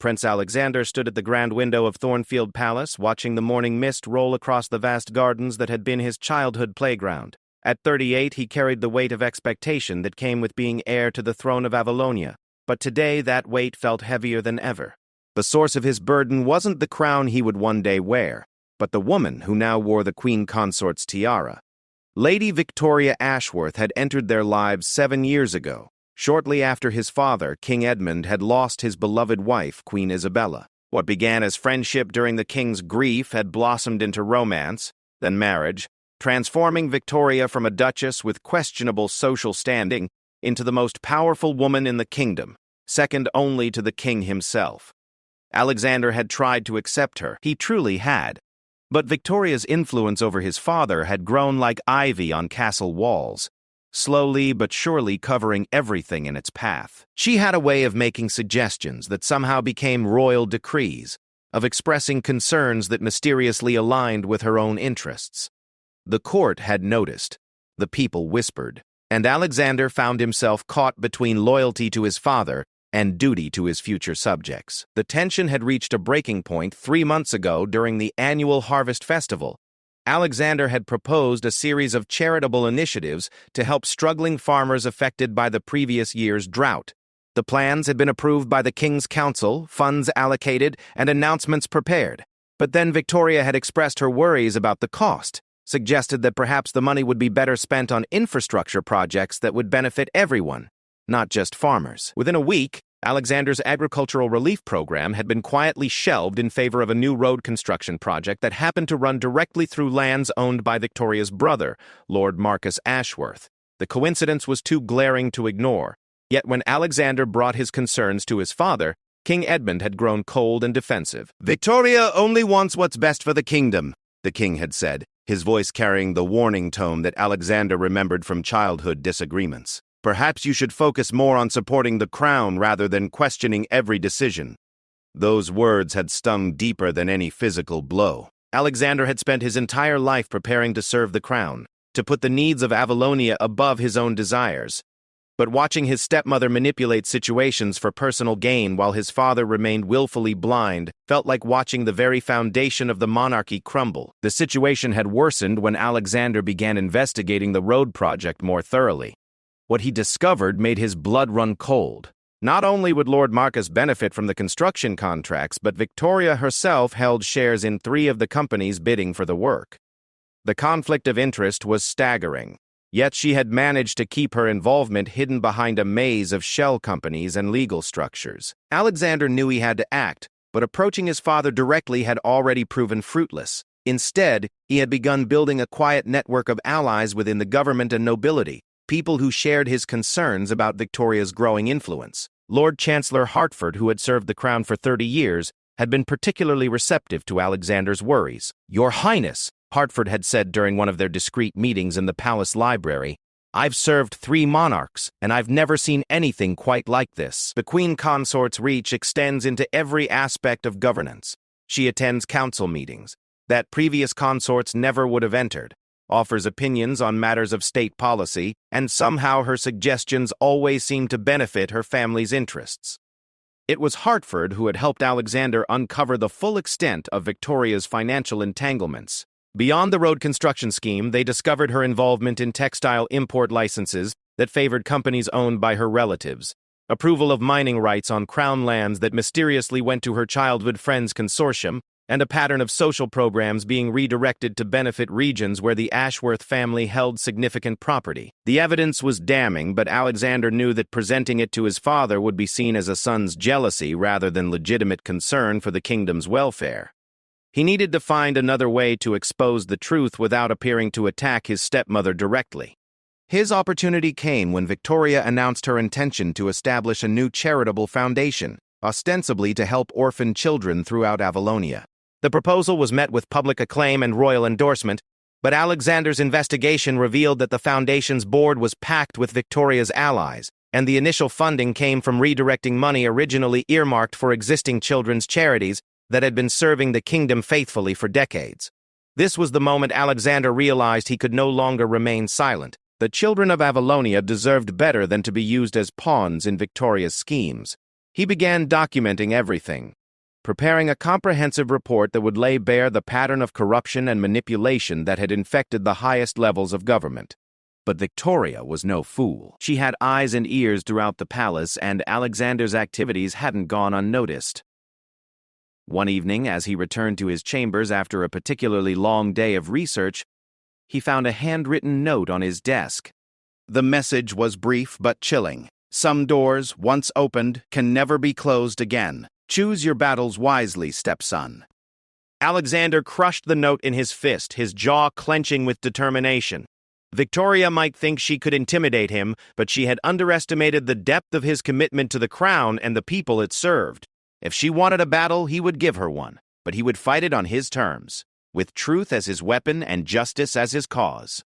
Prince Alexander stood at the grand window of Thornfield Palace, watching the morning mist roll across the vast gardens that had been his childhood playground. At 38, he carried the weight of expectation that came with being heir to the throne of Avalonia, but today that weight felt heavier than ever. The source of his burden wasn't the crown he would one day wear, but the woman who now wore the queen consort's tiara. Lady Victoria Ashworth had entered their lives 7 years ago, shortly after his father, King Edmund, had lost his beloved wife, Queen Isabella. What began as friendship during the king's grief had blossomed into romance, then marriage, transforming Victoria from a duchess with questionable social standing into the most powerful woman in the kingdom, second only to the king himself. Alexander had tried to accept her. He truly had. But Victoria's influence over his father had grown like ivy on castle walls, slowly but surely covering everything in its path. She had a way of making suggestions that somehow became royal decrees, of expressing concerns that mysteriously aligned with her own interests. The court had noticed, the people whispered, and Alexander found himself caught between loyalty to his father and duty to his future subjects. The tension had reached a breaking point 3 months ago during the annual Harvest Festival. Alexander had proposed a series of charitable initiatives to help struggling farmers affected by the previous year's drought. The plans had been approved by the King's Council, funds allocated, and announcements prepared. But then Victoria had expressed her worries about the cost, suggested that perhaps the money would be better spent on infrastructure projects that would benefit everyone, not just farmers. Within a week, Alexander's agricultural relief program had been quietly shelved in favor of a new road construction project that happened to run directly through lands owned by Victoria's brother, Lord Marcus Ashworth. The coincidence was too glaring to ignore, yet when Alexander brought his concerns to his father, King Edmund had grown cold and defensive. "Victoria only wants what's best for the kingdom," the king had said, his voice carrying the warning tone that Alexander remembered from childhood disagreements. "Perhaps you should focus more on supporting the crown rather than questioning every decision." Those words had stung deeper than any physical blow. Alexander had spent his entire life preparing to serve the crown, to put the needs of Avalonia above his own desires. But watching his stepmother manipulate situations for personal gain while his father remained willfully blind felt like watching the very foundation of the monarchy crumble. The situation had worsened when Alexander began investigating the road project more thoroughly. What he discovered made his blood run cold. Not only would Lord Marcus benefit from the construction contracts, but Victoria herself held shares in 3 of the companies bidding for the work. The conflict of interest was staggering. Yet she had managed to keep her involvement hidden behind a maze of shell companies and legal structures. Alexander knew he had to act, but approaching his father directly had already proven fruitless. Instead, he had begun building a quiet network of allies within the government and nobility, people who shared his concerns about Victoria's growing influence. Lord Chancellor Hertford, who had served the crown for 30 years, had been particularly receptive to Alexander's worries. "Your Highness," Hertford had said during one of their discreet meetings in the palace library, "I've served 3 monarchs, and I've never seen anything quite like this. The Queen Consort's reach extends into every aspect of governance. She attends council meetings that previous consorts never would have entered, offers opinions on matters of state policy, and somehow her suggestions always seem to benefit her family's interests." It was Hertford who had helped Alexander uncover the full extent of Victoria's financial entanglements. Beyond the road construction scheme, they discovered her involvement in textile import licenses that favored companies owned by her relatives, approval of mining rights on crown lands that mysteriously went to her childhood friend's consortium, and a pattern of social programs being redirected to benefit regions where the Ashworth family held significant property. The evidence was damning, but Alexander knew that presenting it to his father would be seen as a son's jealousy rather than legitimate concern for the kingdom's welfare. He needed to find another way to expose the truth without appearing to attack his stepmother directly. His opportunity came when Victoria announced her intention to establish a new charitable foundation, ostensibly to help orphan children throughout Avalonia. The proposal was met with public acclaim and royal endorsement, but Alexander's investigation revealed that the foundation's board was packed with Victoria's allies, and the initial funding came from redirecting money originally earmarked for existing children's charities that had been serving the kingdom faithfully for decades. This was the moment Alexander realized he could no longer remain silent. The children of Avalonia deserved better than to be used as pawns in Victoria's schemes. He began documenting everything, preparing a comprehensive report that would lay bare the pattern of corruption and manipulation that had infected the highest levels of government. But Victoria was no fool. She had eyes and ears throughout the palace, and Alexander's activities hadn't gone unnoticed. One evening, as he returned to his chambers after a particularly long day of research, he found a handwritten note on his desk. The message was brief but chilling. Some doors, once opened, can never be closed again. Choose your battles wisely, stepson. Alexander crushed the note in his fist, his jaw clenching with determination. Victoria might think she could intimidate him, but she had underestimated the depth of his commitment to the crown and the people it served. If she wanted a battle, he would give her one, but he would fight it on his terms, with truth as his weapon and justice as his cause.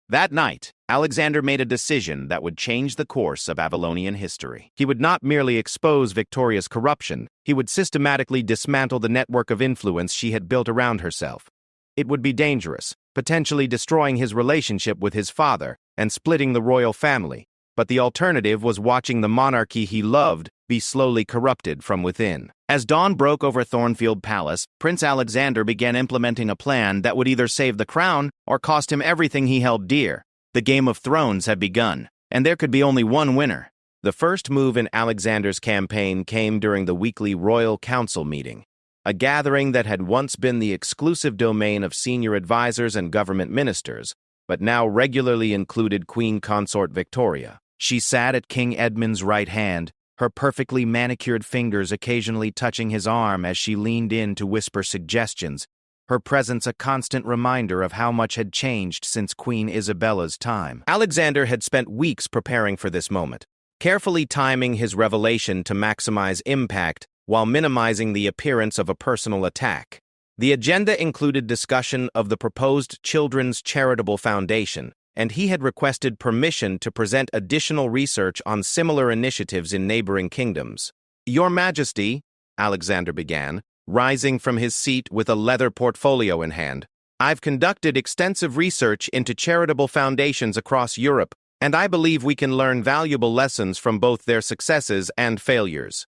That night, Alexander made a decision that would change the course of Avalonian history. He would not merely expose Victoria's corruption, he would systematically dismantle the network of influence she had built around herself. It would be dangerous, potentially destroying his relationship with his father and splitting the royal family, but the alternative was watching the monarchy he loved be slowly corrupted from within. As dawn broke over Thornfield Palace, Prince Alexander began implementing a plan that would either save the crown or cost him everything he held dear. The Game of Thrones had begun, and there could be only one winner. The first move in Alexander's campaign came during the weekly Royal Council meeting, a gathering that had once been the exclusive domain of senior advisors and government ministers, but now regularly included Queen Consort Victoria. She sat at King Edmund's right hand, her perfectly manicured fingers occasionally touching his arm as she leaned in to whisper suggestions, her presence a constant reminder of how much had changed since Queen Isabella's time. Alexander had spent weeks preparing for this moment, carefully timing his revelation to maximize impact while minimizing the appearance of a personal attack. The agenda included discussion of the proposed Children's Charitable Foundation, and he had requested permission to present additional research on similar initiatives in neighboring kingdoms. Your Majesty, Alexander began, rising from his seat with a leather portfolio in hand, I've conducted extensive research into charitable foundations across Europe, and I believe we can learn valuable lessons from both their successes and failures.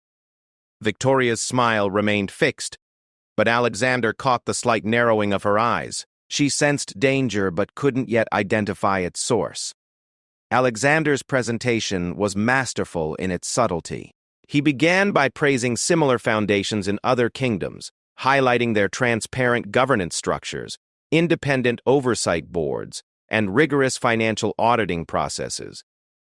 Victoria's smile remained fixed, but Alexander caught the slight narrowing of her eyes. She sensed danger but couldn't yet identify its source. Alexander's presentation was masterful in its subtlety. He began by praising similar foundations in other kingdoms, highlighting their transparent governance structures, independent oversight boards, and rigorous financial auditing processes.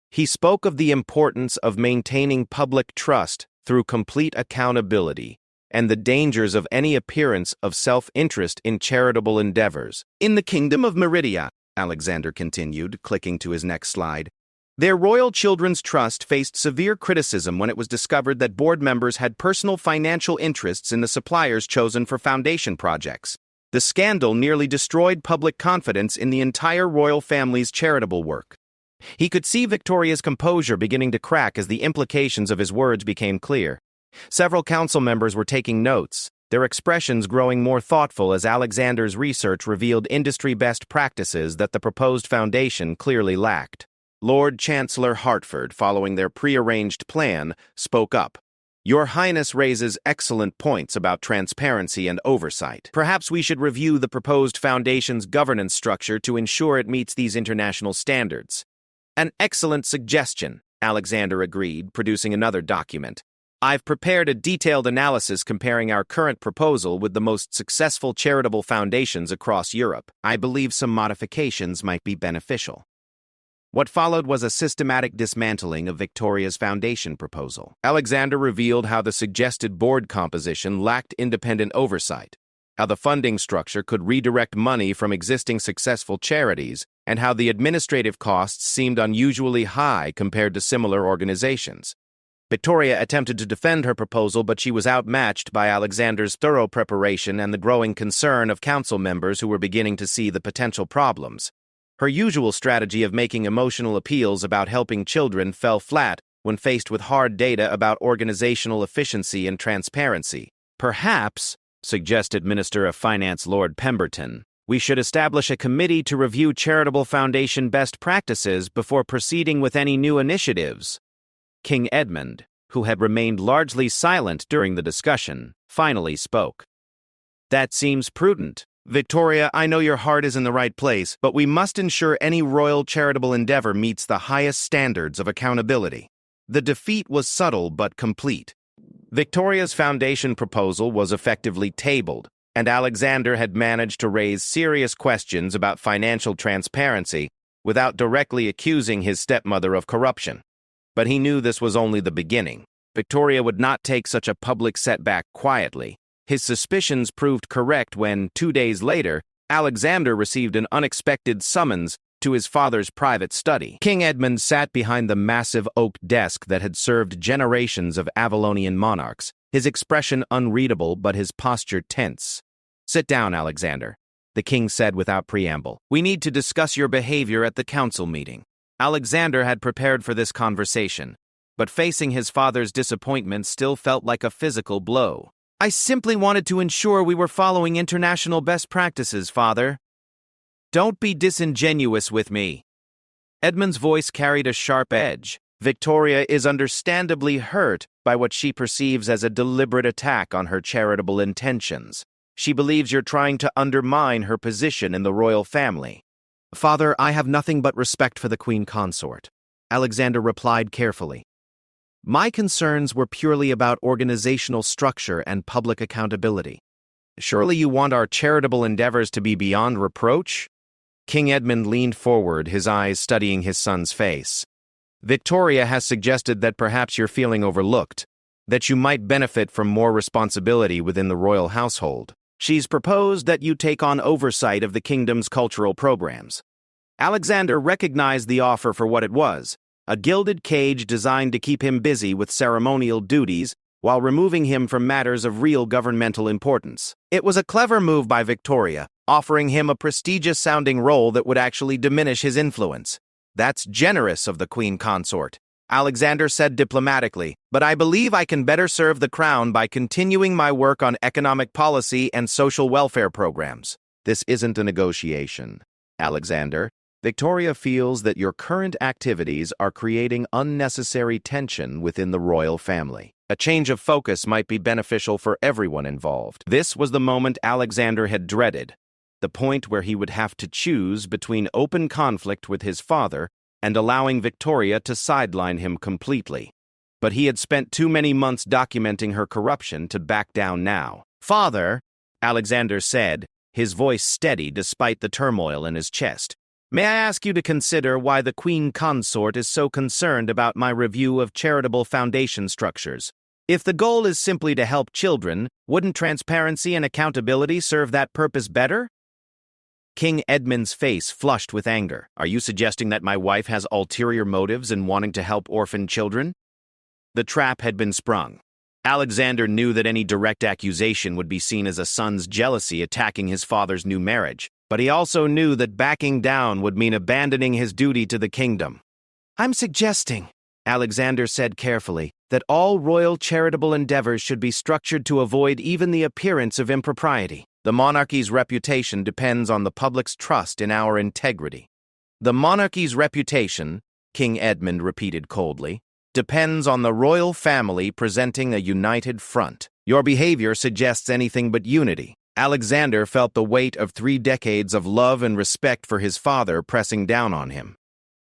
He spoke of the importance of maintaining public trust through complete accountability, and the dangers of any appearance of self-interest in charitable endeavors. In the Kingdom of Meridia, Alexander continued, clicking to his next slide, their Royal Children's Trust faced severe criticism when it was discovered that board members had personal financial interests in the suppliers chosen for foundation projects. The scandal nearly destroyed public confidence in the entire royal family's charitable work. He could see Victoria's composure beginning to crack as the implications of his words became clear. Several council members were taking notes, their expressions growing more thoughtful as Alexander's research revealed industry best practices that the proposed foundation clearly lacked. Lord Chancellor Hertford, following their prearranged plan, spoke up. Your Highness raises excellent points about transparency and oversight. Perhaps we should review the proposed foundation's governance structure to ensure it meets these international standards. An excellent suggestion, Alexander agreed, producing another document. I've prepared a detailed analysis comparing our current proposal with the most successful charitable foundations across Europe. I believe some modifications might be beneficial. What followed was a systematic dismantling of Victoria's foundation proposal. Alexander revealed how the suggested board composition lacked independent oversight, how the funding structure could redirect money from existing successful charities, and how the administrative costs seemed unusually high compared to similar organizations. Victoria attempted to defend her proposal, but she was outmatched by Alexander's thorough preparation and the growing concern of council members who were beginning to see the potential problems. Her usual strategy of making emotional appeals about helping children fell flat when faced with hard data about organizational efficiency and transparency. Perhaps, suggested Minister of Finance Lord Pemberton, we should establish a committee to review charitable foundation best practices before proceeding with any new initiatives. King Edmund, who had remained largely silent during the discussion, finally spoke. "That seems prudent. Victoria, I know your heart is in the right place, but we must ensure any royal charitable endeavor meets the highest standards of accountability." The defeat was subtle but complete. Victoria's foundation proposal was effectively tabled, and Alexander had managed to raise serious questions about financial transparency without directly accusing his stepmother of corruption. But he knew this was only the beginning. Victoria would not take such a public setback quietly. His suspicions proved correct when, 2 days later, Alexander received an unexpected summons to his father's private study. King Edmund sat behind the massive oak desk that had served generations of Avalonian monarchs, his expression unreadable but his posture tense. "Sit down, Alexander," the king said without preamble. "We need to discuss your behavior at the council meeting." Alexander had prepared for this conversation, but facing his father's disappointment still felt like a physical blow. "I simply wanted to ensure we were following international best practices, Father." "Don't be disingenuous with me." Edmund's voice carried a sharp edge. Victoria is understandably hurt by what she perceives as a deliberate attack on her charitable intentions. She believes you're trying to undermine her position in the royal family. "Father, I have nothing but respect for the queen consort," Alexander replied carefully. "My concerns were purely about organizational structure and public accountability." "Surely you want our charitable endeavors to be beyond reproach?" King Edmund leaned forward, his eyes studying his son's face. "Victoria has suggested that perhaps you're feeling overlooked, that you might benefit from more responsibility within the royal household. She's proposed that you take on oversight of the kingdom's cultural programs." Alexander recognized the offer for what it was, a gilded cage designed to keep him busy with ceremonial duties while removing him from matters of real governmental importance. It was a clever move by Victoria, offering him a prestigious-sounding role that would actually diminish his influence. "That's generous of the queen consort," Alexander said diplomatically, "but I believe I can better serve the crown by continuing my work on economic policy and social welfare programs." "This isn't a negotiation, Alexander. Victoria feels that your current activities are creating unnecessary tension within the royal family. A change of focus might be beneficial for everyone involved." This was the moment Alexander had dreaded, the point where he would have to choose between open conflict with his father and allowing Victoria to sideline him completely. But he had spent too many months documenting her corruption to back down now. "Father," Alexander said, his voice steady despite the turmoil in his chest, "may I ask you to consider why the queen consort is so concerned about my review of charitable foundation structures? If the goal is simply to help children, wouldn't transparency and accountability serve that purpose better?" King Edmund's face flushed with anger. "Are you suggesting that my wife has ulterior motives in wanting to help orphan children?" The trap had been sprung. Alexander knew that any direct accusation would be seen as a son's jealousy attacking his father's new marriage, but he also knew that backing down would mean abandoning his duty to the kingdom. "I'm suggesting," Alexander said carefully, "that all royal charitable endeavors should be structured to avoid even the appearance of impropriety. The monarchy's reputation depends on the public's trust in our integrity." "The monarchy's reputation," King Edmund repeated coldly, "depends on the royal family presenting a united front. Your behavior suggests anything but unity." Alexander felt the weight of 3 decades of love and respect for his father pressing down on him.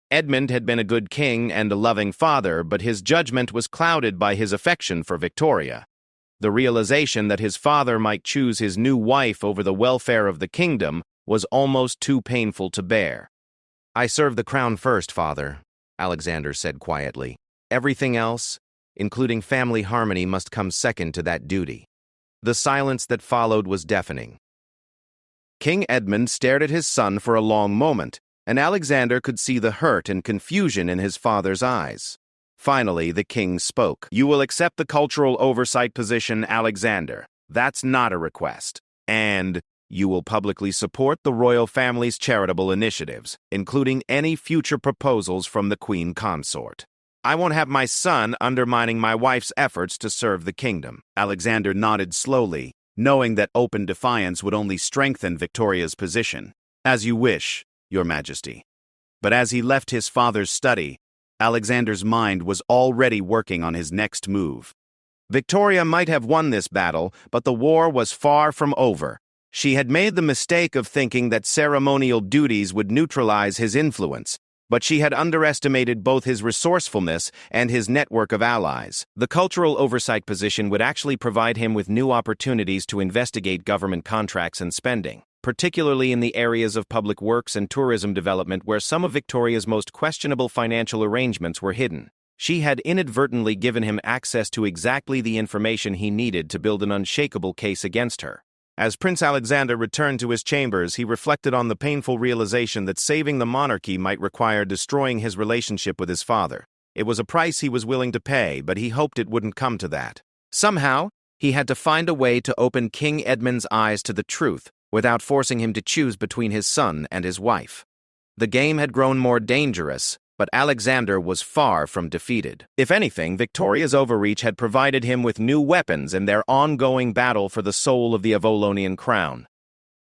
Edmund had been a good king and a loving father, but his judgment was clouded by his affection for Victoria. The realization that his father might choose his new wife over the welfare of the kingdom was almost too painful to bear. "I serve the crown first, Father," Alexander said quietly. "Everything else, including family harmony, must come second to that duty." The silence that followed was deafening. King Edmund stared at his son for a long moment, and Alexander could see the hurt and confusion in his father's eyes. Finally, the king spoke. "You will accept the cultural oversight position, Alexander. That's not a request. And you will publicly support the royal family's charitable initiatives, including any future proposals from the queen consort. I won't have my son undermining my wife's efforts to serve the kingdom." Alexander nodded slowly, knowing that open defiance would only strengthen Victoria's position. "As you wish, Your Majesty." But as he left his father's study, Alexander's mind was already working on his next move. Victoria might have won this battle, but the war was far from over. She had made the mistake of thinking that ceremonial duties would neutralize his influence, but she had underestimated both his resourcefulness and his network of allies. The cultural oversight position would actually provide him with new opportunities to investigate government contracts and spending, particularly in the areas of public works and tourism development where some of Victoria's most questionable financial arrangements were hidden. She had inadvertently given him access to exactly the information he needed to build an unshakable case against her. As Prince Alexander returned to his chambers, he reflected on the painful realization that saving the monarchy might require destroying his relationship with his father. It was a price he was willing to pay, but he hoped it wouldn't come to that. Somehow, he had to find a way to open King Edmund's eyes to the truth without forcing him to choose between his son and his wife. The game had grown more dangerous, but Alexander was far from defeated. If anything, Victoria's overreach had provided him with new weapons in their ongoing battle for the soul of the Avolonian crown.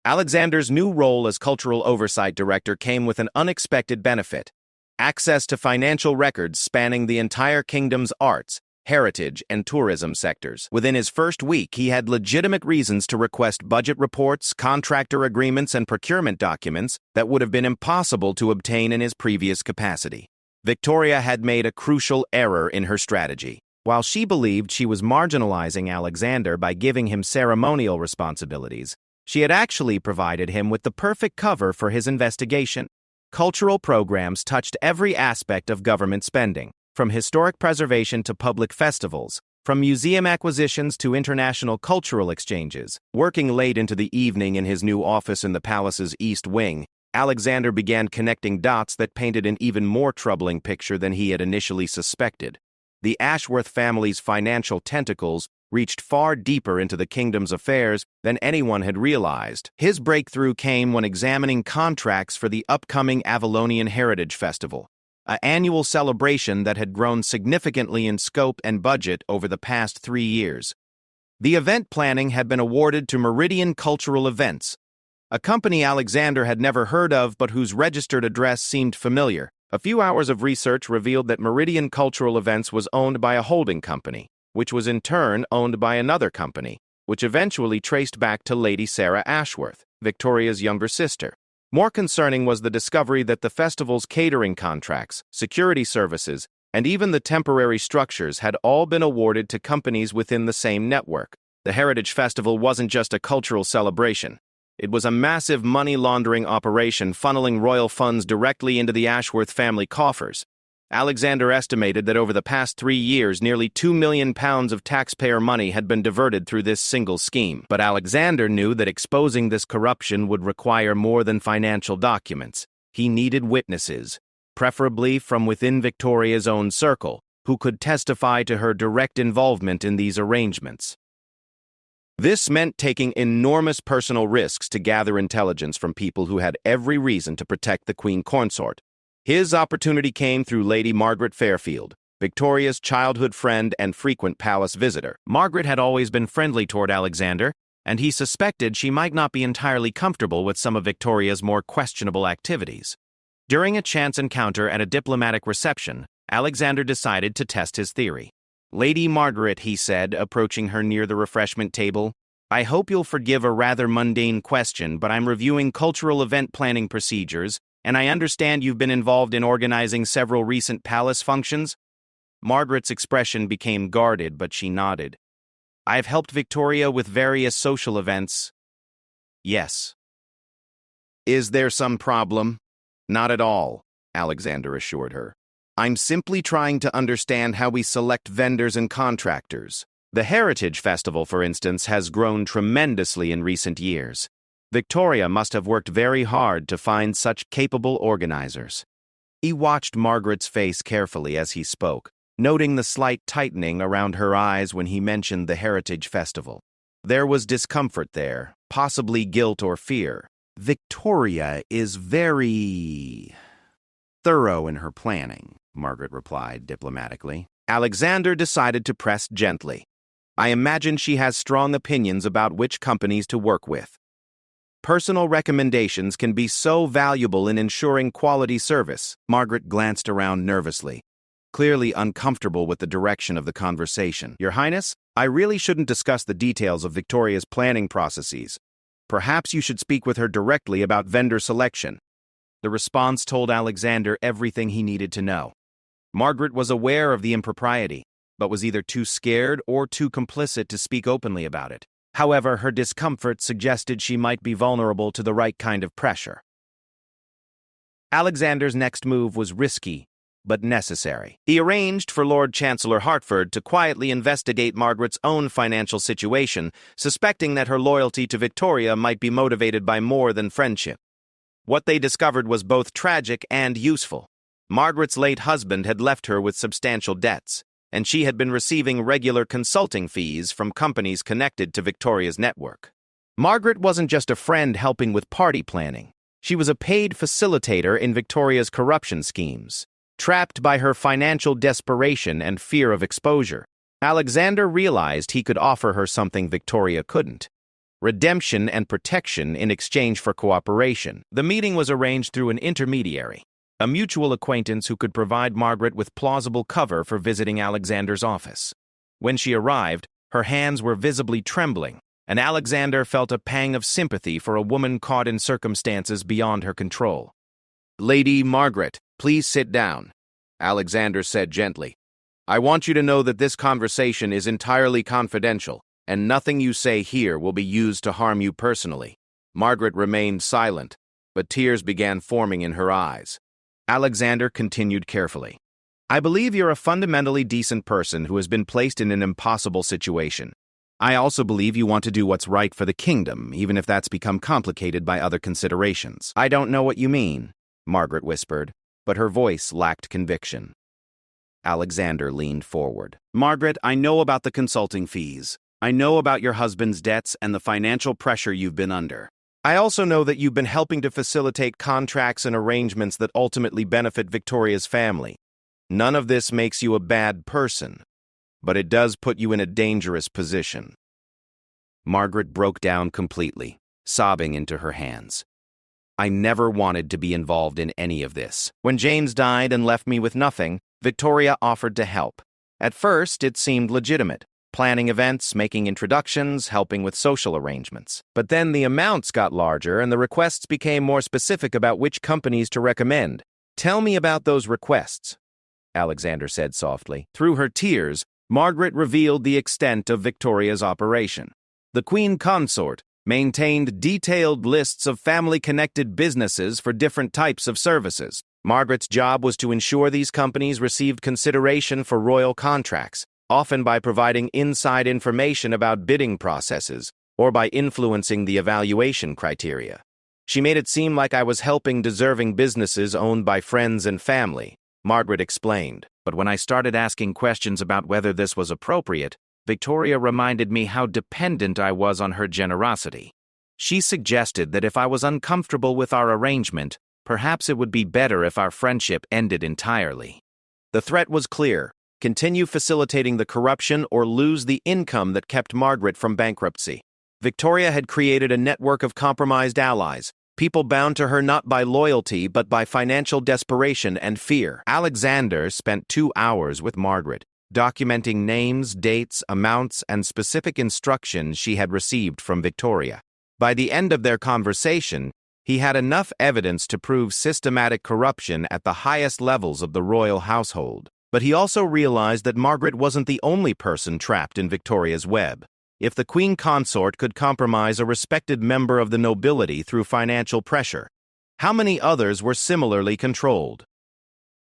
Alexander's new role as cultural oversight director came with an unexpected benefit: access to financial records spanning the entire kingdom's arts, heritage, and tourism sectors. Within his first week, he had legitimate reasons to request budget reports, contractor agreements, and procurement documents that would have been impossible to obtain in his previous capacity. Victoria had made a crucial error in her strategy. While she believed she was marginalizing Alexander by giving him ceremonial responsibilities, she had actually provided him with the perfect cover for his investigation. Cultural programs touched every aspect of government spending, from historic preservation to public festivals, from museum acquisitions to international cultural exchanges. Working late into the evening in his new office in the palace's East Wing, Alexander began connecting dots that painted an even more troubling picture than he had initially suspected. The Ashworth family's financial tentacles reached far deeper into the kingdom's affairs than anyone had realized. His breakthrough came when examining contracts for the upcoming Avalonian Heritage Festival, an annual celebration that had grown significantly in scope and budget over the past 3 years. The event planning had been awarded to Meridian Cultural Events, a company Alexander had never heard of but whose registered address seemed familiar. A few hours of research revealed that Meridian Cultural Events was owned by a holding company, which was in turn owned by another company, which eventually traced back to Lady Sarah Ashworth, Victoria's younger sister. More concerning was the discovery that the festival's catering contracts, security services, and even the temporary structures had all been awarded to companies within the same network. The Heritage Festival wasn't just a cultural celebration. It was a massive money-laundering operation funneling royal funds directly into the Ashworth family coffers. Alexander estimated that over the past 3 years, nearly £2 million of taxpayer money had been diverted through this single scheme. But Alexander knew that exposing this corruption would require more than financial documents. He needed witnesses, preferably from within Victoria's own circle, who could testify to her direct involvement in these arrangements. This meant taking enormous personal risks to gather intelligence from people who had every reason to protect the Queen Consort. His opportunity came through Lady Margaret Fairfield, Victoria's childhood friend and frequent palace visitor. Margaret had always been friendly toward Alexander, and he suspected she might not be entirely comfortable with some of Victoria's more questionable activities. During a chance encounter at a diplomatic reception, Alexander decided to test his theory. "Lady Margaret," he said, approaching her near the refreshment table, "I hope you'll forgive a rather mundane question, but I'm reviewing cultural event planning procedures, and I understand you've been involved in organizing several recent palace functions?" Margaret's expression became guarded, but she nodded. "I've helped Victoria with various social events." "Yes." "Is there some problem?" "Not at all," Alexander assured her. "I'm simply trying to understand how we select vendors and contractors. The Heritage Festival, for instance, has grown tremendously in recent years. Victoria must have worked very hard to find such capable organizers." He watched Margaret's face carefully as he spoke, noting the slight tightening around her eyes when he mentioned the Heritage Festival. There was discomfort there, possibly guilt or fear. "Victoria is very thorough in her planning," Margaret replied diplomatically. Alexander decided to press gently. "I imagine she has strong opinions about which companies to work with. Personal recommendations can be so valuable in ensuring quality service." Margaret glanced around nervously. clearly uncomfortable with the direction of the conversation. "Your Highness, I really shouldn't discuss the details of Victoria's planning processes. Perhaps you should speak with her directly about vendor selection." The response told Alexander everything he needed to know. Margaret was aware of the impropriety, but was either too scared or too complicit to speak openly about it. However, her discomfort suggested she might be vulnerable to the right kind of pressure. Alexander's next move was risky, but necessary. He arranged for Lord Chancellor Hertford to quietly investigate Margaret's own financial situation, suspecting that her loyalty to Victoria might be motivated by more than friendship. What they discovered was both tragic and useful. Margaret's late husband had left her with substantial debts, and she had been receiving regular consulting fees from companies connected to Victoria's network. Margaret wasn't just a friend helping with party planning. She was a paid facilitator in Victoria's corruption schemes. Trapped by her financial desperation and fear of exposure, Alexander realized he could offer her something Victoria couldn't: redemption and protection in exchange for cooperation. The meeting was arranged through an intermediary, a mutual acquaintance who could provide Margaret with plausible cover for visiting Alexander's office. When she arrived, her hands were visibly trembling, and Alexander felt a pang of sympathy for a woman caught in circumstances beyond her control. "Lady Margaret, please sit down," Alexander said gently. "I want you to know that this conversation is entirely confidential, and nothing you say here will be used to harm you personally." Margaret remained silent, but tears began forming in her eyes. Alexander continued carefully. "I believe you're a fundamentally decent person who has been placed in an impossible situation. I also believe you want to do what's right for the kingdom, even if that's become complicated by other considerations." "I don't know what you mean," Margaret whispered, but her voice lacked conviction. Alexander leaned forward. "Margaret, I know about the consulting fees. I know about your husband's debts and the financial pressure you've been under. I also know that you've been helping to facilitate contracts and arrangements that ultimately benefit Victoria's family. None of this makes you a bad person, but it does put you in a dangerous position." Margaret broke down completely, sobbing into her hands. "I never wanted to be involved in any of this. When James died and left me with nothing, Victoria offered to help. At first, it seemed legitimate, planning events, making introductions, helping with social arrangements. But then the amounts got larger and the requests became more specific about which companies to recommend. "Tell me about those requests," Alexander said softly. Through her tears, Margaret revealed the extent of Victoria's operation. The Queen Consort maintained detailed lists of family-connected businesses for different types of services. Margaret's job was to ensure these companies received consideration for royal contracts, often by providing inside information about bidding processes or by influencing the evaluation criteria. "She made it seem like I was helping deserving businesses owned by friends and family," Margaret explained. "But when I started asking questions about whether this was appropriate, Victoria reminded me how dependent I was on her generosity. She suggested that if I was uncomfortable with our arrangement, perhaps it would be better if our friendship ended entirely." The threat was clear: continue facilitating the corruption or lose the income that kept Margaret from bankruptcy. Victoria had created a network of compromised allies, people bound to her not by loyalty but by financial desperation and fear. Alexander spent 2 hours with Margaret, documenting names, dates, amounts, and specific instructions she had received from Victoria. By the end of their conversation, he had enough evidence to prove systematic corruption at the highest levels of the royal household. But he also realized that Margaret wasn't the only person trapped in Victoria's web. If the Queen Consort could compromise a respected member of the nobility through financial pressure, how many others were similarly controlled?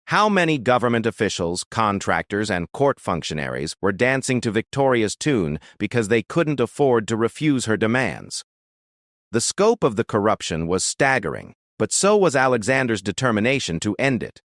How many government officials, contractors, and court functionaries were dancing to Victoria's tune because they couldn't afford to refuse her demands? The scope of the corruption was staggering, but so was Alexander's determination to end it.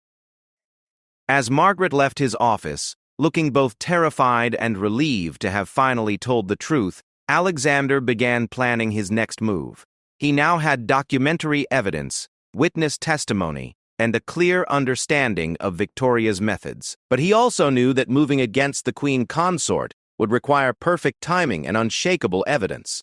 As Margaret left his office, looking both terrified and relieved to have finally told the truth, Alexander began planning his next move. He now had documentary evidence, witness testimony, and a clear understanding of Victoria's methods. But he also knew that moving against the Queen Consort would require perfect timing and unshakable evidence.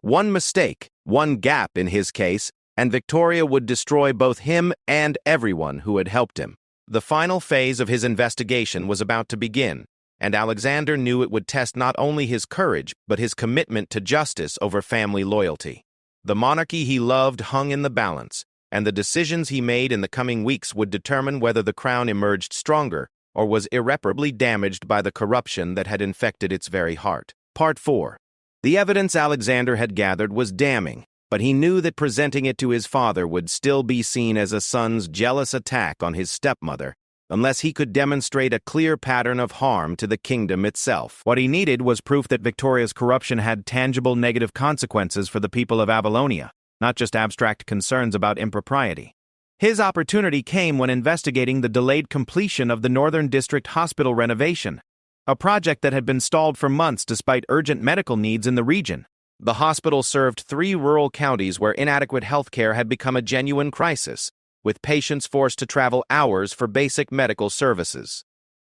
One mistake, one gap in his case, and Victoria would destroy both him and everyone who had helped him. The final phase of his investigation was about to begin, and Alexander knew it would test not only his courage, but his commitment to justice over family loyalty. The monarchy he loved hung in the balance, and the decisions he made in the coming weeks would determine whether the crown emerged stronger or was irreparably damaged by the corruption that had infected its very heart. Part 4. The evidence Alexander had gathered was damning, but he knew that presenting it to his father would still be seen as a son's jealous attack on his stepmother, unless he could demonstrate a clear pattern of harm to the kingdom itself. What he needed was proof that Victoria's corruption had tangible negative consequences for the people of Avalonia, not just abstract concerns about impropriety. His opportunity came when investigating the delayed completion of the Northern District Hospital renovation, a project that had been stalled for months despite urgent medical needs in the region. The hospital served 3 rural counties where inadequate health care had become a genuine crisis, with patients forced to travel hours for basic medical services.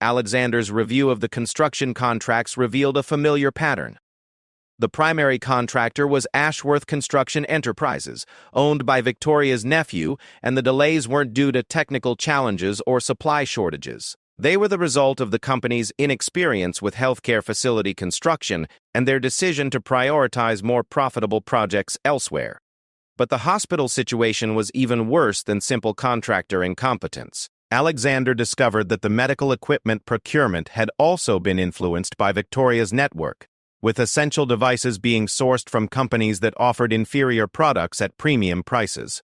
Alexander's review of the construction contracts revealed a familiar pattern. The primary contractor was Ashworth Construction Enterprises, owned by Victoria's nephew, and the delays weren't due to technical challenges or supply shortages. They were the result of the company's inexperience with healthcare facility construction and their decision to prioritize more profitable projects elsewhere. But the hospital situation was even worse than simple contractor incompetence. Alexander discovered that the medical equipment procurement had also been influenced by Victoria's network, with essential devices being sourced from companies that offered inferior products at premium prices.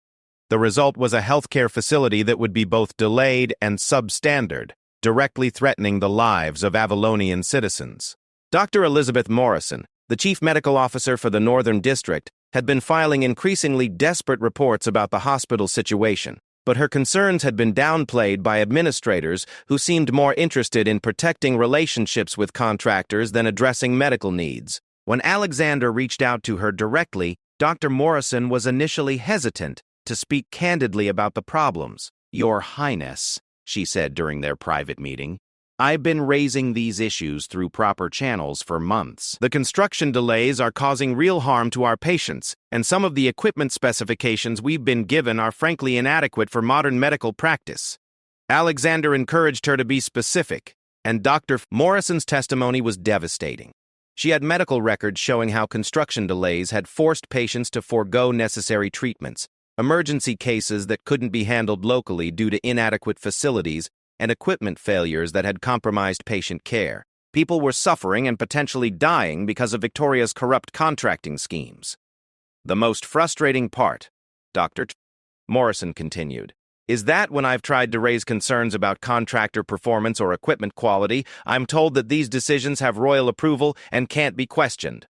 The result was a healthcare facility that would be both delayed and substandard, directly threatening the lives of Avalonian citizens. Dr. Elizabeth Morrison, the chief medical officer for the Northern District, had been filing increasingly desperate reports about the hospital situation, but her concerns had been downplayed by administrators who seemed more interested in protecting relationships with contractors than addressing medical needs. When Alexander reached out to her directly, Dr. Morrison was initially hesitant to speak candidly about the problems. "Your Highness," she said during their private meeting, "I've been raising these issues through proper channels for months. The construction delays are causing real harm to our patients, and some of the equipment specifications we've been given are frankly inadequate for modern medical practice." Alexander encouraged her to be specific, and Dr. Morrison's testimony was devastating. She had medical records showing how construction delays had forced patients to forego necessary treatments, emergency cases that couldn't be handled locally due to inadequate facilities, and equipment failures that had compromised patient care. People were suffering and potentially dying because of Victoria's corrupt contracting schemes. "The most frustrating part," Dr. Morrison continued, "is that when I've tried to raise concerns about contractor performance or equipment quality, I'm told that these decisions have royal approval and can't be questioned.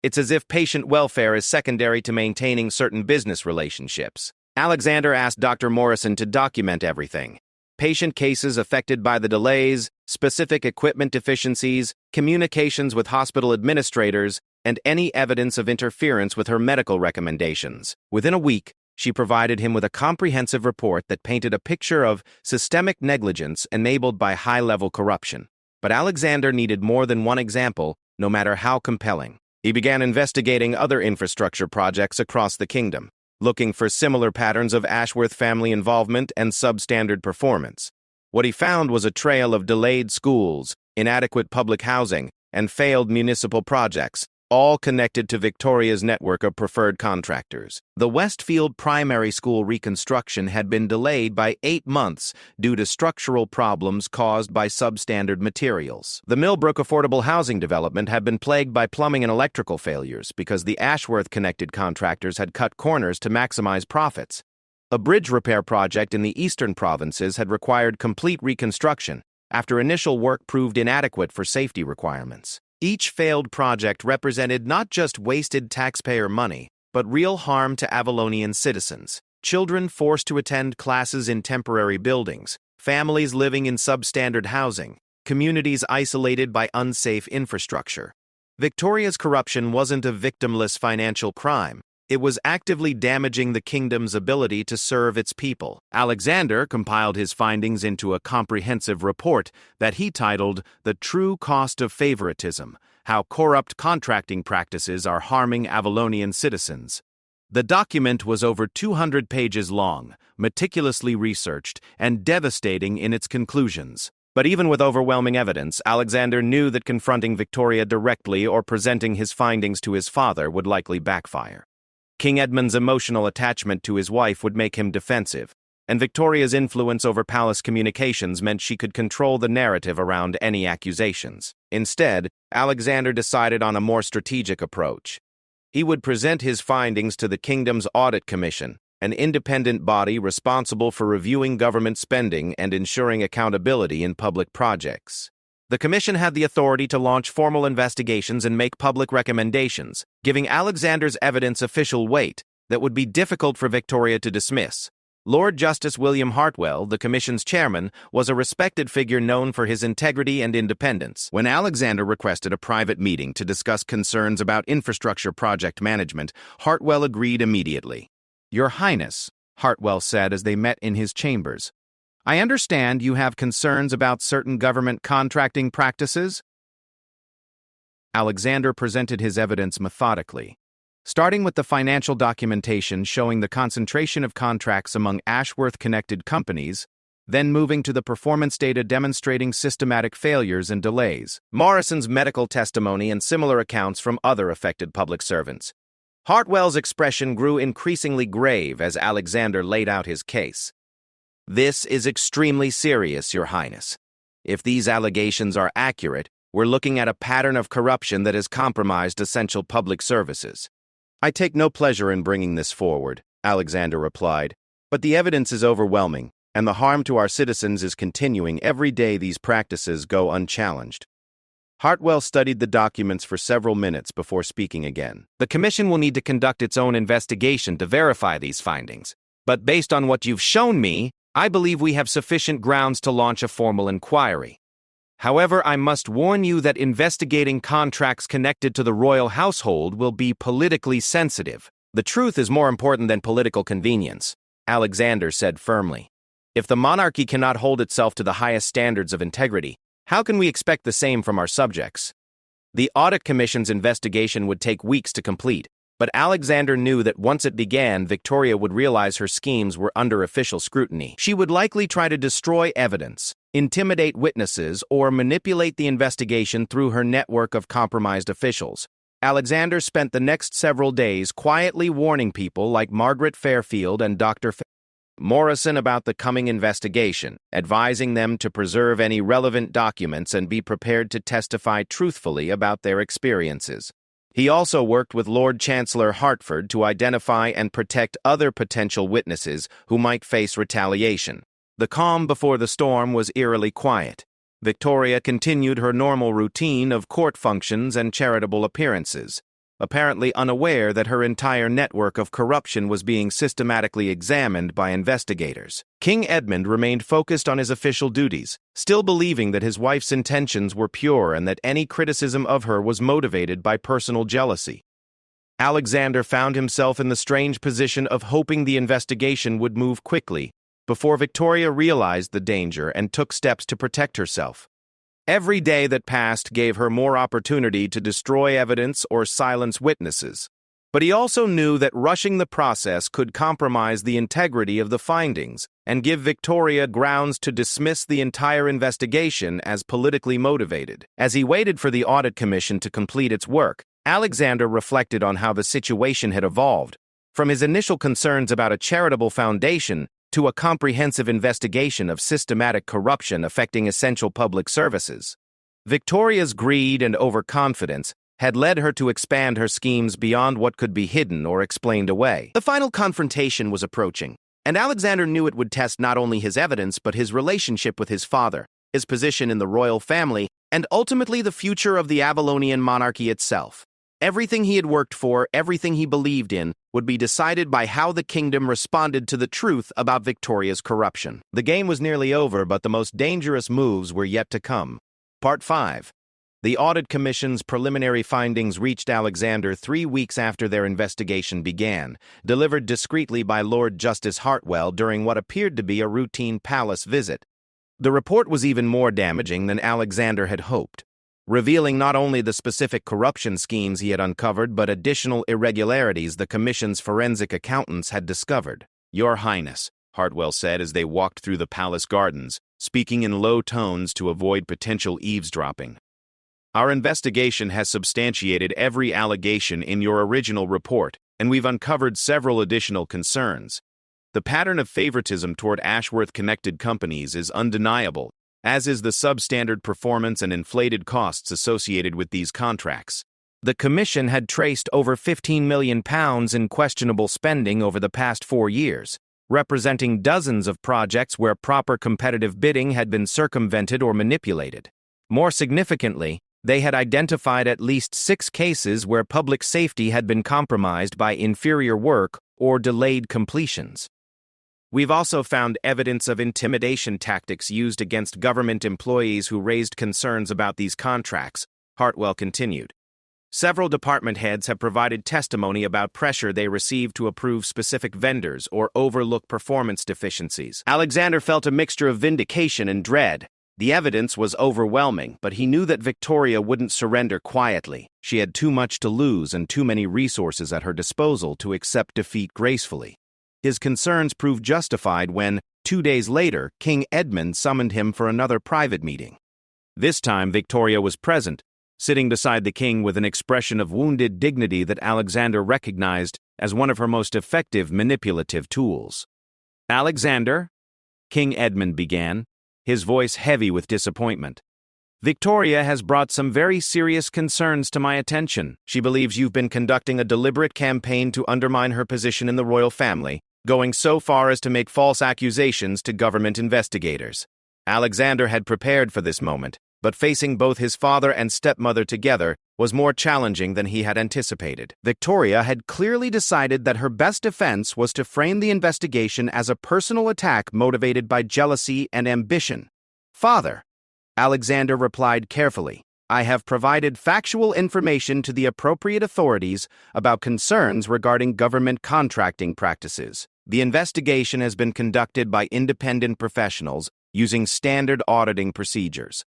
It's as if patient welfare is secondary to maintaining certain business relationships." Alexander asked Dr. Morrison to document everything: patient cases affected by the delays, specific equipment deficiencies, communications with hospital administrators, and any evidence of interference with her medical recommendations. Within a week, she provided him with a comprehensive report that painted a picture of systemic negligence enabled by high-level corruption. But Alexander needed more than one example, no matter how compelling. He began investigating other infrastructure projects across the kingdom, looking for similar patterns of Ashworth family involvement and substandard performance. What he found was a trail of delayed schools, inadequate public housing, and failed municipal projects, all connected to Victoria's network of preferred contractors. The Westfield Primary School reconstruction had been delayed by 8 months due to structural problems caused by substandard materials. The Millbrook affordable housing development had been plagued by plumbing and electrical failures because the Ashworth-connected contractors had cut corners to maximize profits. A bridge repair project in the eastern provinces had required complete reconstruction after initial work proved inadequate for safety requirements. Each failed project represented not just wasted taxpayer money, but real harm to Avalonian citizens. Children forced to attend classes in temporary buildings, families living in substandard housing, communities isolated by unsafe infrastructure. Victoria's corruption wasn't a victimless financial crime. It was actively damaging the kingdom's ability to serve its people. Alexander compiled his findings into a comprehensive report that he titled "The True Cost of Favoritism: How Corrupt Contracting Practices Are Harming Avalonian Citizens." The document was over 200 pages long, meticulously researched, and devastating in its conclusions. But even with overwhelming evidence, Alexander knew that confronting Victoria directly or presenting his findings to his father would likely backfire. King Edmund's emotional attachment to his wife would make him defensive, and Victoria's influence over palace communications meant she could control the narrative around any accusations. Instead, Alexander decided on a more strategic approach. He would present his findings to the kingdom's Audit Commission, an independent body responsible for reviewing government spending and ensuring accountability in public projects. The commission had the authority to launch formal investigations and make public recommendations, giving Alexander's evidence official weight that would be difficult for Victoria to dismiss. Lord Justice William Hartwell, the commission's chairman, was a respected figure known for his integrity and independence. When Alexander requested a private meeting to discuss concerns about infrastructure project management, Hartwell agreed immediately. "Your Highness," Hartwell said as they met in his chambers, "I understand you have concerns about certain government contracting practices?" Alexander presented his evidence methodically, starting with the financial documentation showing the concentration of contracts among Ashworth-connected companies, then moving to the performance data demonstrating systematic failures and delays, Morrison's medical testimony, and similar accounts from other affected public servants. Hartwell's expression grew increasingly grave as Alexander laid out his case. "This is extremely serious, Your Highness. If these allegations are accurate, we're looking at a pattern of corruption that has compromised essential public services." "I take no pleasure in bringing this forward," Alexander replied, "but the evidence is overwhelming, and the harm to our citizens is continuing every day these practices go unchallenged." Hartwell studied the documents for several minutes before speaking again. "The commission will need to conduct its own investigation to verify these findings, but based on what you've shown me, I believe we have sufficient grounds to launch a formal inquiry. However, I must warn you that investigating contracts connected to the royal household will be politically sensitive. The truth is more important than political convenience," Alexander said firmly. "If the monarchy cannot hold itself to the highest standards of integrity, how can we expect the same from our subjects?" The Audit Commission's investigation would take weeks to complete, but Alexander knew that once it began, Victoria would realize her schemes were under official scrutiny. She would likely try to destroy evidence, intimidate witnesses, or manipulate the investigation through her network of compromised officials. Alexander spent the next several days quietly warning people like Margaret Fairfield and Dr. Morrison about the coming investigation, advising them to preserve any relevant documents and be prepared to testify truthfully about their experiences. He also worked with Lord Chancellor Hertford to identify and protect other potential witnesses who might face retaliation. The calm before the storm was eerily quiet. Victoria continued her normal routine of court functions and charitable appearances, apparently unaware that her entire network of corruption was being systematically examined by investigators. King Edmund remained focused on his official duties, still believing that his wife's intentions were pure and that any criticism of her was motivated by personal jealousy. Alexander found himself in the strange position of hoping the investigation would move quickly before Victoria realized the danger and took steps to protect herself. Every day that passed gave her more opportunity to destroy evidence or silence witnesses. But he also knew that rushing the process could compromise the integrity of the findings and give Victoria grounds to dismiss the entire investigation as politically motivated. As he waited for the Audit Commission to complete its work, Alexander reflected on how the situation had evolved, from his initial concerns about a charitable foundation to a comprehensive investigation of systematic corruption affecting essential public services. Victoria's greed and overconfidence had led her to expand her schemes beyond what could be hidden or explained away. The final confrontation was approaching, and Alexander knew it would test not only his evidence but his relationship with his father, his position in the royal family, and ultimately the future of the Avalonian monarchy itself. Everything he had worked for, everything he believed in, would be decided by how the kingdom responded to the truth about Victoria's corruption. The game was nearly over, but the most dangerous moves were yet to come. Part 5. The Audit Commission's preliminary findings reached Alexander 3 weeks after their investigation began, delivered discreetly by Lord Justice Hartwell during what appeared to be a routine palace visit. The report was even more damaging than Alexander had hoped. revealing not only the specific corruption schemes he had uncovered but additional irregularities the Commission's forensic accountants had discovered. "Your Highness," Hartwell said as they walked through the palace gardens, speaking in low tones to avoid potential eavesdropping. "Our investigation has substantiated every allegation in your original report, and we've uncovered several additional concerns. The pattern of favoritism toward Ashworth-connected companies is undeniable, as is the substandard performance and inflated costs associated with these contracts. The Commission had traced over £15 million in questionable spending over the past 4 years, representing dozens of projects where proper competitive bidding had been circumvented or manipulated. More significantly, they had identified at least 6 cases where public safety had been compromised by inferior work or delayed completions. We've also found evidence of intimidation tactics used against government employees who raised concerns about these contracts," Hartwell continued. "Several department heads have provided testimony about pressure they received to approve specific vendors or overlook performance deficiencies." Alexander felt a mixture of vindication and dread. The evidence was overwhelming, but he knew that Victoria wouldn't surrender quietly. She had too much to lose and too many resources at her disposal to accept defeat gracefully. His concerns proved justified when, 2 days later, King Edmund summoned him for another private meeting. This time, Victoria was present, sitting beside the king with an expression of wounded dignity that Alexander recognized as one of her most effective manipulative tools. "Alexander," King Edmund began, his voice heavy with disappointment, "Victoria has brought some very serious concerns to my attention. She believes you've been conducting a deliberate campaign to undermine her position in the royal family, going so far as to make false accusations to government investigators." Alexander had prepared for this moment, but facing both his father and stepmother together was more challenging than he had anticipated. Victoria had clearly decided that her best defense was to frame the investigation as a personal attack motivated by jealousy and ambition. "Father," Alexander replied carefully, "I have provided factual information to the appropriate authorities about concerns regarding government contracting practices. The investigation has been conducted by independent professionals using standard auditing procedures."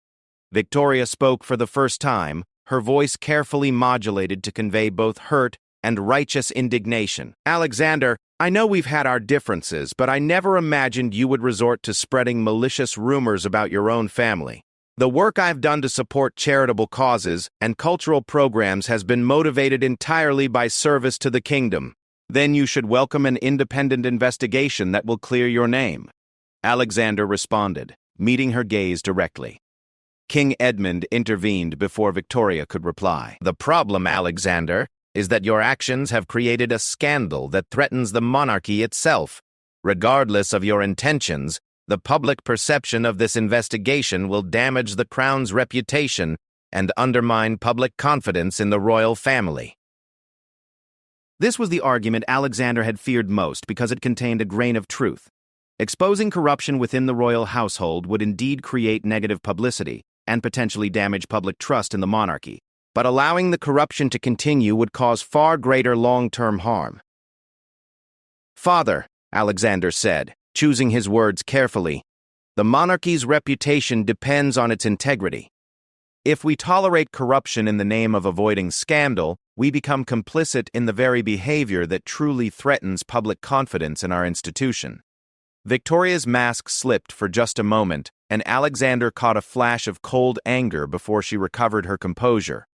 Victoria spoke for the first time, her voice carefully modulated to convey both hurt and righteous indignation. "Alexander, I know we've had our differences, but I never imagined you would resort to spreading malicious rumors about your own family. The work I've done to support charitable causes and cultural programs has been motivated entirely by service to the kingdom. Then you should welcome an independent investigation that will clear your name." Alexander responded, meeting her gaze directly. King Edmund intervened before Victoria could reply. "The problem, Alexander, is that your actions have created a scandal that threatens the monarchy itself. Regardless of your intentions, the public perception of this investigation will damage the crown's reputation and undermine public confidence in the royal family." This was the argument Alexander had feared most because it contained a grain of truth. Exposing corruption within the royal household would indeed create negative publicity and potentially damage public trust in the monarchy, but allowing the corruption to continue would cause far greater long-term harm. "Father," Alexander said, choosing his words carefully, "the monarchy's reputation depends on its integrity. If we tolerate corruption in the name of avoiding scandal, we become complicit in the very behavior that truly threatens public confidence in our institution." Victoria's mask slipped for just a moment, and Alexander caught a flash of cold anger before she recovered her composure.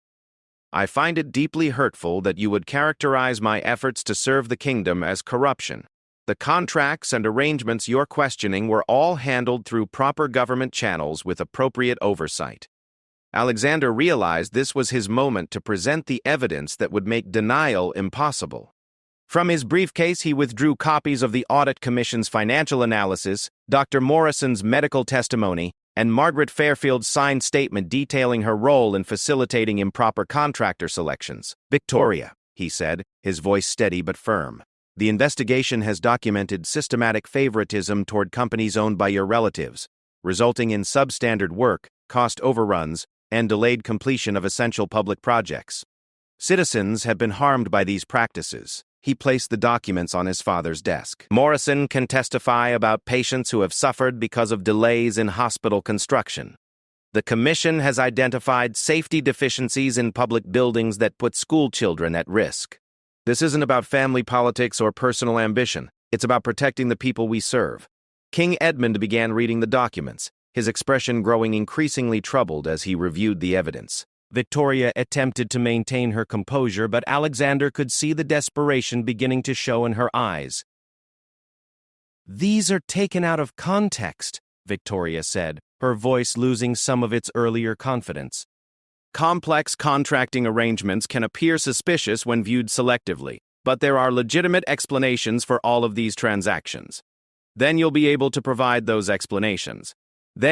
"I find it deeply hurtful that you would characterize my efforts to serve the kingdom as corruption. The contracts and arrangements you're questioning were all handled through proper government channels with appropriate oversight." Alexander realized this was his moment to present the evidence that would make denial impossible. From his briefcase, he withdrew copies of the Audit Commission's financial analysis, Dr. Morrison's medical testimony, and Margaret Fairfield's signed statement detailing her role in facilitating improper contractor selections. "Victoria," he said, his voice steady but firm, "the investigation has documented systematic favoritism toward companies owned by your relatives, resulting in substandard work, cost overruns, and delayed completion of essential public projects. Citizens have been harmed by these practices." He placed the documents on his father's desk. "Morrison can testify about patients who have suffered because of delays in hospital construction. The Commission has identified safety deficiencies in public buildings that put school children at risk. This isn't about family politics or personal ambition. It's about protecting the people we serve. King Edmund began reading the documents, his expression growing increasingly troubled as he reviewed the evidence. Victoria attempted to maintain her composure, but Alexander could see the desperation beginning to show in her eyes. "These are taken out of context," Victoria said, her voice losing some of its earlier confidence. "Complex contracting arrangements can appear suspicious when viewed selectively, but there are legitimate explanations for all of these transactions. Then you'll be able to provide those explanations. to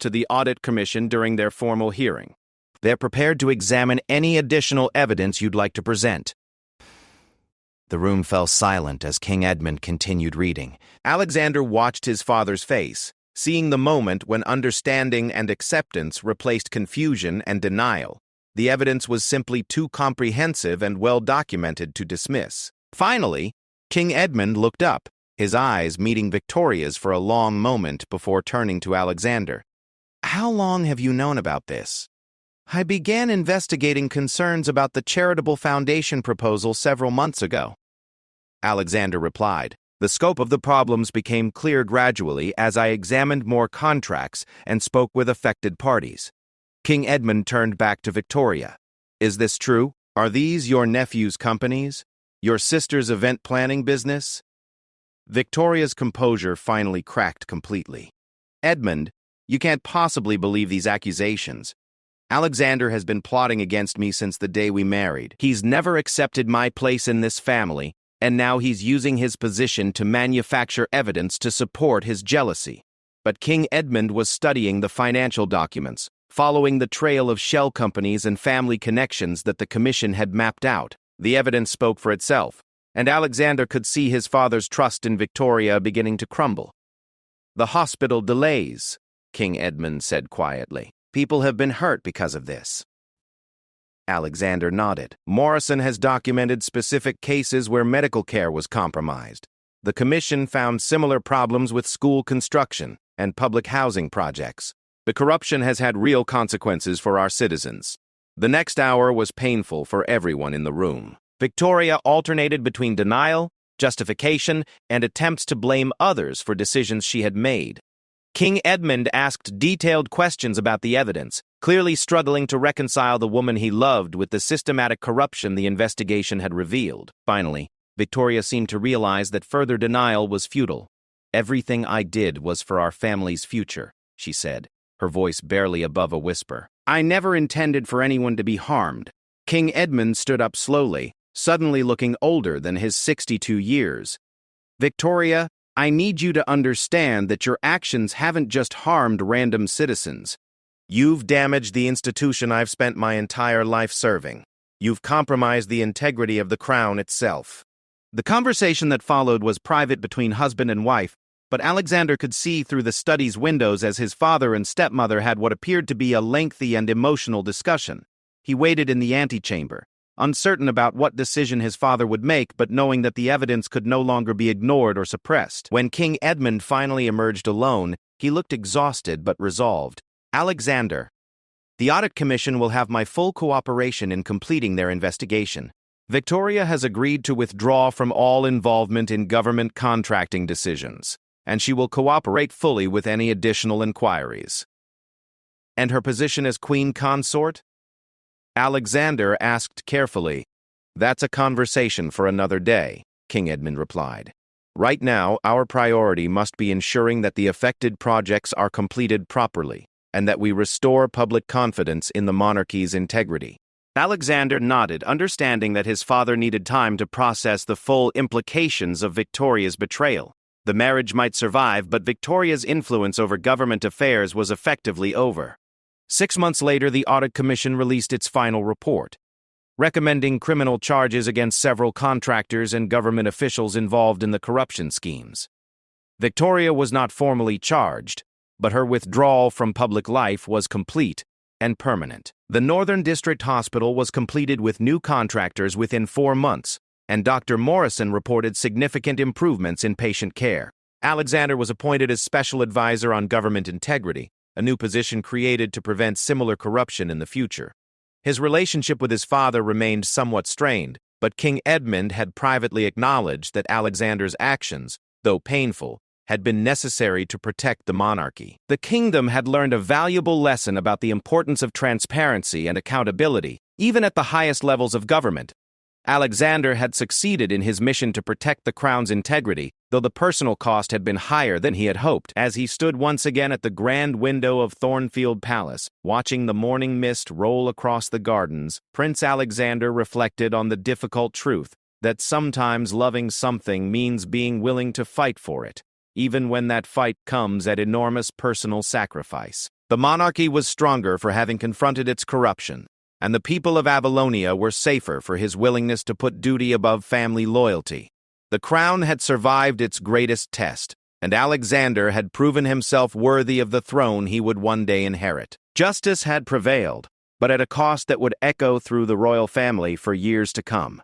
the Audit Commission during their formal hearing. They're prepared to examine any additional evidence you'd like to present." The room fell silent as King Edmund continued reading. Alexander watched his father's face, seeing the moment when understanding and acceptance replaced confusion and denial. The evidence was simply too comprehensive and well-documented to dismiss. Finally, King Edmund looked up, his eyes meeting Victoria's for a long moment before turning to Alexander. "How long have you known about this?" "I began investigating concerns about the charitable foundation proposal several months ago," Alexander replied. "The scope of the problems became clear gradually as I examined more contracts and spoke with affected parties." King Edmund turned back to Victoria. "Is this true? Are these your nephew's companies? Your sister's event planning business?" Victoria's composure finally cracked completely. "Edmund, you can't possibly believe these accusations. Alexander has been plotting against me since the day we married. He's never accepted my place in this family, and now he's using his position to manufacture evidence to support his jealousy." But King Edmund was studying the financial documents, following the trail of shell companies and family connections that the Commission had mapped out. The evidence spoke for itself, and Alexander could see his father's trust in Victoria beginning to crumble. "The hospital delays," King Edmund said quietly. "People have been hurt because of this." Alexander nodded. "Morrison has documented specific cases where medical care was compromised. The Commission found similar problems with school construction and public housing projects. The corruption has had real consequences for our citizens." The next hour was painful for everyone in the room. Victoria alternated between denial, justification, and attempts to blame others for decisions she had made. King Edmund asked detailed questions about the evidence, clearly struggling to reconcile the woman he loved with the systematic corruption the investigation had revealed. Finally, Victoria seemed to realize that further denial was futile. "Everything I did was for our family's future," she said, her voice barely above a whisper. "I never intended for anyone to be harmed." King Edmund stood up slowly, suddenly looking older than his 62 years. "Victoria, I need you to understand that your actions haven't just harmed random citizens. You've damaged the institution I've spent my entire life serving. You've compromised the integrity of the crown itself." The conversation that followed was private between husband and wife, but Alexander could see through the study's windows as his father and stepmother had what appeared to be a lengthy and emotional discussion. He waited in the antechamber, uncertain about what decision his father would make, but knowing that the evidence could no longer be ignored or suppressed. When King Edmund finally emerged alone, he looked exhausted but resolved. "Alexander, the Audit Commission will have my full cooperation in completing their investigation. Victoria has agreed to withdraw from all involvement in government contracting decisions, and she will cooperate fully with any additional inquiries." "And her position as Queen Consort?" Alexander asked carefully. "That's a conversation for another day," King Edmund replied. "Right now, our priority must be ensuring that the affected projects are completed properly, and that we restore public confidence in the monarchy's integrity." Alexander nodded, understanding that his father needed time to process the full implications of Victoria's betrayal. The marriage might survive, but Victoria's influence over government affairs was effectively over. 6 months later, the Audit Commission released its final report, recommending criminal charges against several contractors and government officials involved in the corruption schemes. Victoria was not formally charged, but her withdrawal from public life was complete and permanent. The Northern District Hospital was completed with new contractors within 4 months, and Dr. Morrison reported significant improvements in patient care. Alexander was appointed as special advisor on government integrity, a new position created to prevent similar corruption in the future. His relationship with his father remained somewhat strained, but King Edmund had privately acknowledged that Alexander's actions, though painful, had been necessary to protect the monarchy. The kingdom had learned a valuable lesson about the importance of transparency and accountability, even at the highest levels of government. Alexander had succeeded in his mission to protect the crown's integrity, though the personal cost had been higher than he had hoped. As he stood once again at the grand window of Thornfield Palace, watching the morning mist roll across the gardens, Prince Alexander reflected on the difficult truth that sometimes loving something means being willing to fight for it, even when that fight comes at enormous personal sacrifice. The monarchy was stronger for having confronted its corruption, and the people of Avalonia were safer for his willingness to put duty above family loyalty. The crown had survived its greatest test, and Alexander had proven himself worthy of the throne he would one day inherit. Justice had prevailed, but at a cost that would echo through the royal family for years to come.